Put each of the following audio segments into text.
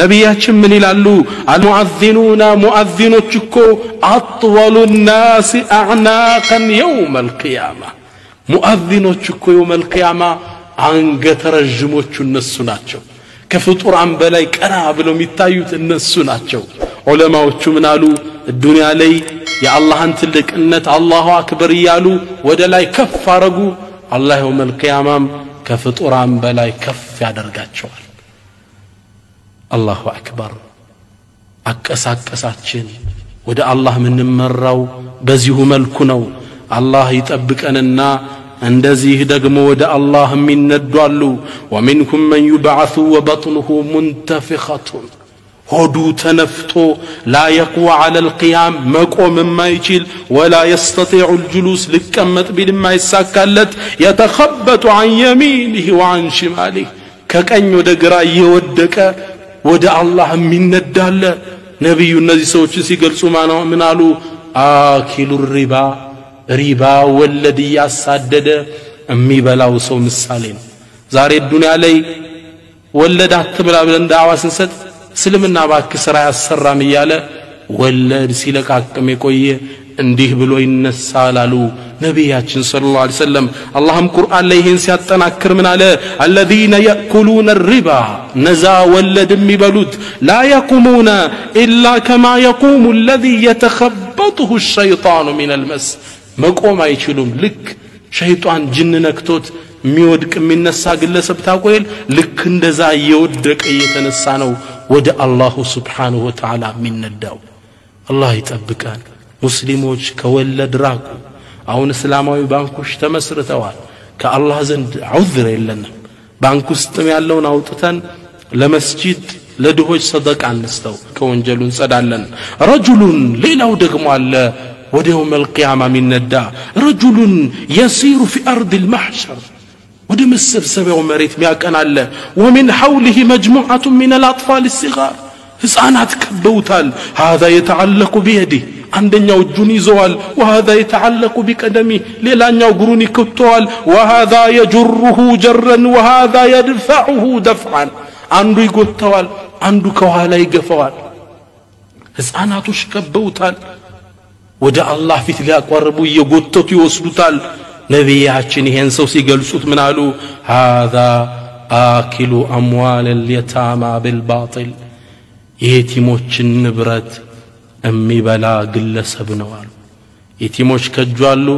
ነብያችን ምን ይላሉ አልሙአዚኑና ሙአዚኖች እኮ አጥወሉ الناس اعناقا يوم القيامه ሙአዚኖች እኮ يوم القيامه አንገተ ረጅሞቹ እነሱ ናቸው ከፍጡራን በላይ ቀና ብለው የሚታዩት እነሱ ናቸው ዑለማዎቹ ምን አሉ ዱንያ ላይ የአላህን ትልቅነት አላሁ አክበር ይያሉ ወደ ላይ ከፍ አረጉ አላህ يوم القيامه ከፍጡራን በላይ ከፍ ያደርጋቸዋል الله أكبر أكساكساتشين ودا الله من مرّاو بزيه ملكنو الله يتبكننا اندزيه دقمو ودا الله من ندوالو ومنكم من يبعث وبطنه منتفخة هدو تنفتو لا يقوى على القيام مقو مما يجيل ولا يستطيع الجلوس لكمت بلما يساكالت يتخبط عن يمينه وعن شماله كأن يدقرا يودك ወደ አላህ የሚነዳለ ነብዩ እነዚህ ሰዎች ሲገልጹ ምን አሉ አኪሉ ሪባ ወለድ ያሳደደ የሚበላው ሰው ምሳሌ ነው ዛሬ ዱንያ ላይ ወለድ አትብላ ብለን ዳዋ ስንሰጥ እስልምና ባክ ስራ ያሰራም ይያለ ወለድ ሲለቃቅም የቆየ እንዲህ ብሎ ይነሳል አሉ ነብያችን ሰለላሁ ዐለይሂ ወሰለም አላህም ቁርአን ላይ ይሄን ሲያጠናክር ምን አለ الذين يأكلون الربا نزا ولد የሚበሉት لا يقومون إلا كما يقوم الذي يتخبطه الشيطان من المس መቆም አይችሉም ልክ ሸይጣን ጅን ነክቶት የሚወድቅ የሚነሳ ግለሰብ ታቆይል ልክ እንደዛ እየወደቀ እየተነሳ ነው ወደ አላህ Subhanahu Wa Ta'ala የሚነዳው አላህ ይጠብቃል ሙስሊሞች ከወለድ ራቁ አሁን እስላማዊ ባንኮች ተመስርተዋል ከአላህ ዘንድ ዑዝር የለንም ባንክ ውስጥ ያለውን አውጥተን ለመስጂድ ለድሆች ሰደቃ አንስተው ከወንጀሉን ጸዳለን ረጁሉን ሌላው ደግሞ አለ ወደ يوم القيامه ሚነዳ ረጁሉን يسير في ارض المحشر ወደ መሰብሰቢያው መሬት ሚያቀናለ ومن حوله مجموعه من الاطفال الصغار ህፃናት ከበውታል هذا يتعلق بيده عندنا እጁን ይዘዋል وهذا يتعلق بقدمه ሌላኛው እግሩን ይከተዋል وهذا يجره جرا وهذا يدفعه دفعا አንዱ ይጎተዋል አንዱ ከኋላ ይገፋዋል ህፃናቶች ከበውታል ወደ አላህ ፊት ሊያቀርቡ እየጎተቱ ይወስዱታል ነብያችን ይሄን ሰው ሲገልጹት ምን አሉ هذا آكل أموال اليتامى بالباطل የቲሞችን ንብረት የሚበላ ግለሰብ ነው አሉ የቲሞች ከጇሉ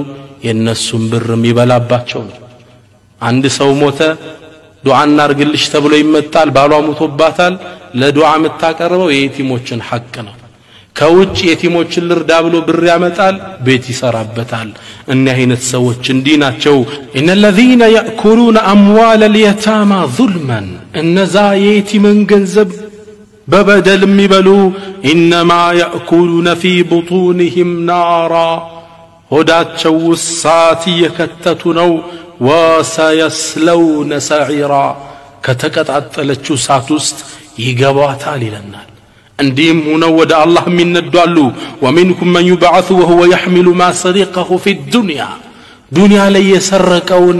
የነሱን ብር የሚበላባቸው ነው አንድ ሰው ሞተ ዱዓ እናርግልሽ ተብሎ ይመጣል ባሏ ሞቶባታል ለዱዓ መታቀርበው የቲሞችን ሐቅ ነው ከውጭ የቲሞችን ልርዳ ብሎ ብር ያመጣል ቤት ይሰራበታል እነ አይነት ሰዎች እንዲህ ናቸው ان الذين ياكلون اموال اليتامى ظلما እነዛ የቲምን ገንዘብ ببدل ميبلو انما ياكلون في بطونهم نارا وداتشو السات يكتتنو وسيسلون سعيرا كتقطعطلچو سات ውስጥ ይገባታል ይለናል እንዲም ሆነው ወደ አላህ የሚነዷሉ ومنكم من يبعث وهو يحمل ما سرقه في الدنيا دنيا ላይ የሰረቀውን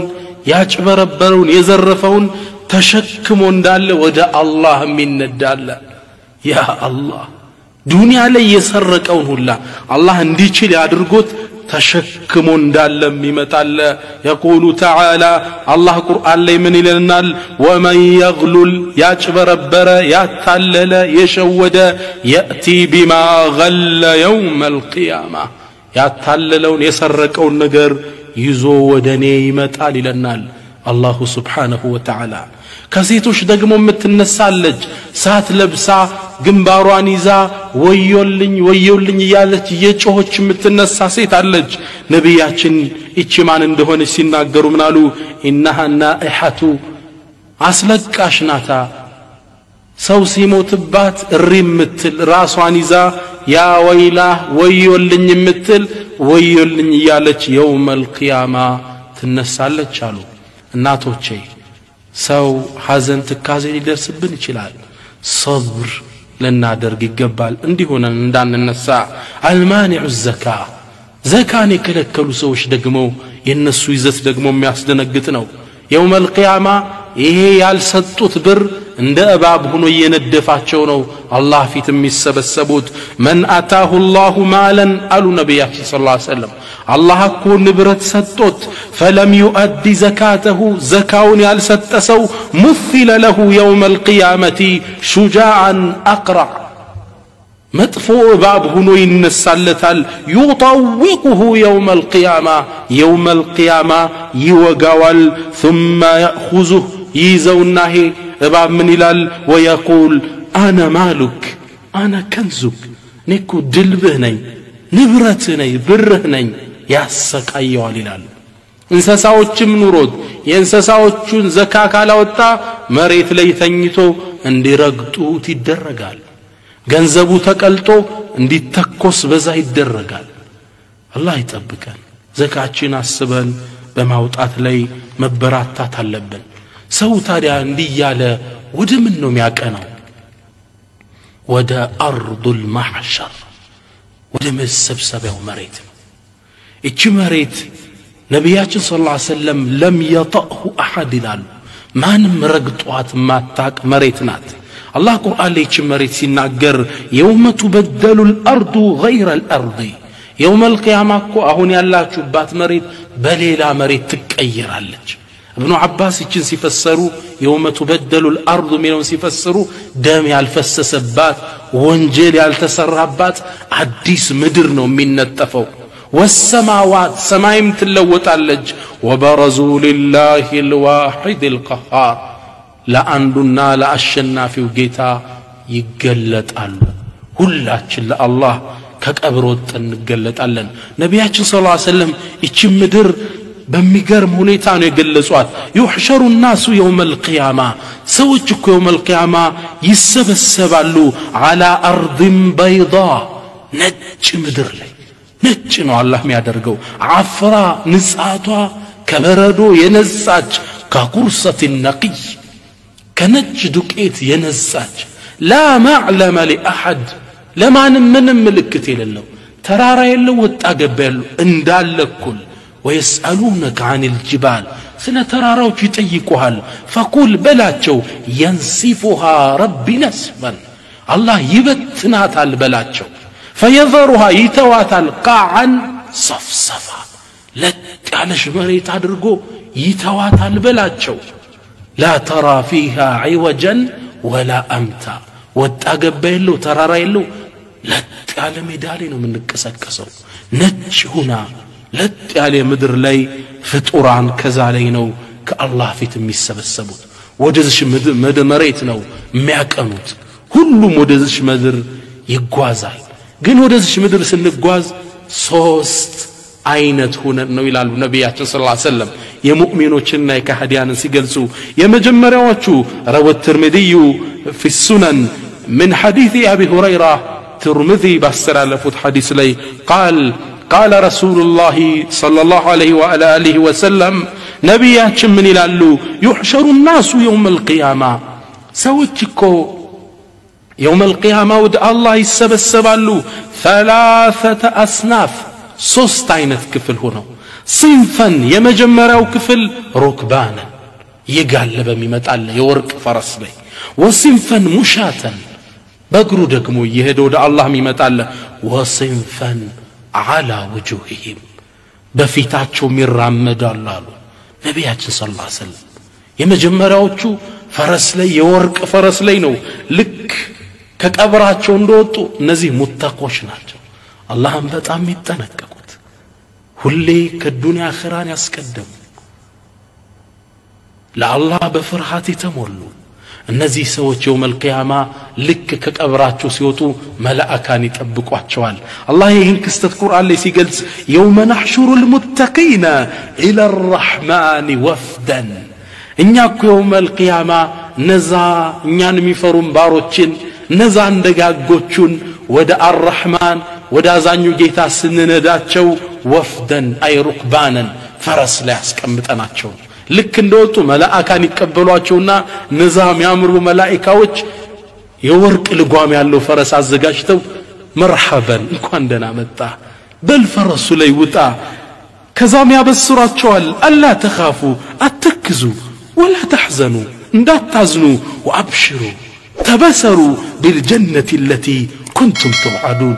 ያጭበረበረውን የዘረፈውን ተሸክሞ እንዳለ ወደ አላህ የሚነዳለ ያ አላህ ዱንያ ላይ የሰረቀውን ሁላ አላህ እንዲችል ያድርጎት ተሸክሞ እንዳለ የሚመጣለ يقول تعالى الله قرآن ላይ ምን ይለናል ومن يغلل ያጭበረበረ ያታለለ የሸወደ يأتي بما غل يوم القيامة ያታለለውን የሰረቀውን ነገር ይዞ ወደኔ ይመጣል ይለናል الله سبحانه وتعالى ከሴቶች ደግሞ የምትነሳለች ሳት ለብሳ ግንባሯን ይዛ ወዮልኝ ያለች የጮሆች የምትነሳ ሴት አለች ነብያችን እቺ ማን እንደሆነች ሲናገሩ ምናሉ انها نائحه አስለቃሽ ናታ ሰው ሲሞትባት እሪምትል ራሷን ይዛ ያ ወይላ ወዮልኝ የምትል ወዮልኝ ያለች يوم القيامه ትነሳለች አሉ እናቶቼ ሰው ሐዘን ተካዜ ሊደርስብን ይችላል صبر لنادرግ ይገባል እንዲሆነን እንዳንነሳ አልማኒዑ ዘካ ዘካን የከለከሉ ሰዎች ደግሞ የነሱ ይዘት ደግሞ የሚያስደነግጥ ነው يوم القيامه ይሄ ያልሰጡት ብር እንደ እባብ ሆኖ እየነደፋቸው ነው አላህ ፊት የሚሰበሰቡት መን አታሁ الله مالا አሉ ነብያችን ሰለላሁ ዐለይሂ ወሰለም አላህ እኮ ንብረት ሰጥቶት فلم يؤدي زكاته زكاውን ያልሰጠሰው مثل له يوم القيامه شجاعا اقرع መጥፎ እባብ ሆኖ ይነሳለታል يطوقه يوم القيامه ይወጋዋል ثم ياخذه يزوناه እባብ ምን ይላል ويقول انا مالك انا كنزك نكو ድልብህ ነኝ ንብረትህ ነኝ ብርህ ነኝ ያሰቃየዋል ይላል እንሰሳዎችም ኑሮት የእንሰሳዎቹን ዘካ ካላወጣ መሬት ላይ ተኝቶ እንዲረግጡት ይደረጋል ገንዘቡ ተቀልጦ እንዲተኮስ በዛ ይደረጋል አላህ ይጠብቀን ዘካችን አስበን በማውጣት ላይ መበራታት አለብን ሰው ታዲያ እንዲያለ ወደ ምን ነው የሚያቀናው ወደ አርዱል ማህሸር ወደ መሰብሰቢያው መሬት እቺ መሬት ነብያችን ሰለላሁ ዐለይሂ ወሰለም ለም يطأه احد ይላሉ ማንም ረግጧት ማታቅ መሬት ናት الله قرآن ليش مريت سيناجر يوم تبدل الأرض غير الأرض يوم القيامة كو أهوني الله شبات مريت بليلا مريت تكأير عليك ابن عباس يجن سيفسروا يوم تبدل الأرض منهم سيفسروا دامي الفسسبات وانجيل يالتسربات عديس مدرنو من التفو والسماوات سمايم تلوت عليك وبرزوا لله الواحد القهار ለአንዱና ለአሸናፊው ጌታ ይገለጣሉ ሁላችን ለአላህ ከቀብር ወጥተን እንገለጣለን ነብያችን ሰለላሁ ዐለይሂ ወሰለም እቺ ምድር በሚገርም ሁኔታ ነው የገለጿት يحشر الناس يوم القيامه ሰዎች እኮ يوم القيامه ይሰበሰባሉ على ارض بيضاء ነጭ ምድር ላይ ነጭ ነው አላህ የሚያደርገው አፍራ ንጻቷ ከበረዶ የነጻች ከቁርሰት النقي كنج دقيت ينزاج لا معلم لأحد لما من ملكت لله ترارا يلو وتاقب يلو اندال كل ويسألونك عن الجبال سنة تراراو يتيقوها فقول بلاتشو ينسفها ربي نسفا الله يبتنات البلاتشو فيظهرها يتواتل قاعا صفصفا لتعلش مريت عدرقو يتواتل البلاتشو لا ترى فيها عوجا ولا أمتا وتقبل له ترى له لا تعلم دالينو من الكسكسو نج هنا لا تعلم مدر لي فطوران كزالينو كالله في تميس سبسبوت وجزش مد مريتنو مياكنوت كلهم وجزش مدر يغوازال ግን ወደዚህ ምድር ስንጓዝ ሶስት አይነት ሆነን ነው ይላሉ ነብያችን ሰለላሁ ዐለይሂ ወሰለም የሙእሚኖችና የካህዲያንን ሲገልጹ የመጀመሪያዎቹ روى الترمذي في السنن من حديث ابي هريره ترمذي بسرالفوت حديث لي قال رسول الله صلى الله عليه وعلى اله وسلم نبياتችን ምን ይላሉ يحشر الناس يوم القيامه ሰዎችኮ يوم القيامه ود الله يسبسبالو ثلاثه اصناف ሶስት አይነት ክፍል ሆነው صنفا የመጀመሪያው ክፍል ሩክባና ይጋለበ የሚመጣል የወርቅ ፈረስ ላይ وصنفا مشاة በእግሩ ደግሞ ይሄድ ወደ አላህ የሚመጣል وصنفا على وجوههم በፊታቸው ይራመዳሉ አሉ ነብያችን ሰለላሁ ዐለይሂ ወሰለም የመጀመሪያዎቹ ፈረስ ላይ የወርቅ ፈረስ ላይ ነው ልክ ከቀብራቸው እንደወጡ እነዚህ ሙተቆች ናቸው አላህም በጣም ይተነቀቁት ሁሌ ከዱንያ አኺራን ያስቀደሙ ለአላህ በፍርሃት የተሞሉ እነዚህ ሰዎች የውመል ቂያማ ልክ ከቀብራቸው ሲወጡ መላእካን ይጠብቋቸዋል አላህ ይህን ክስተት ቁርአን ላይ ሲገልጽ የውመ ነሕሹሩል ሙተቂና ኢላ الرحمن وفدا እኛ እኮ የውመል ቂያማ ነዛ እኛን የሚፈሩን ባሮችን ነዛ እንደጋጎቹን ወደ አርራህማን ወደ አዛኙ ጌታ ስንነዳቸው ወፍደን አይ ሩክባነን ፈረስ ላይ አስቀምጠናቸው ልክ እንደወጡ መላእካን ይቀበሏቸውና ንዛም ያምሩ መላእክቶች የወርቅ ልጓም ያለው ፈረስ አዘጋጅተው መርሐበን እንኳን ደህና መጣ በልፈረሱ ላይ ውጣ ከዛም ያበስሯቸዋል አላ ተኻፉ አትክዙ ወላ ተሕዘኑ እንዳታዝኑ وابشروا تبصروا بالجنة التي كنتم توعدون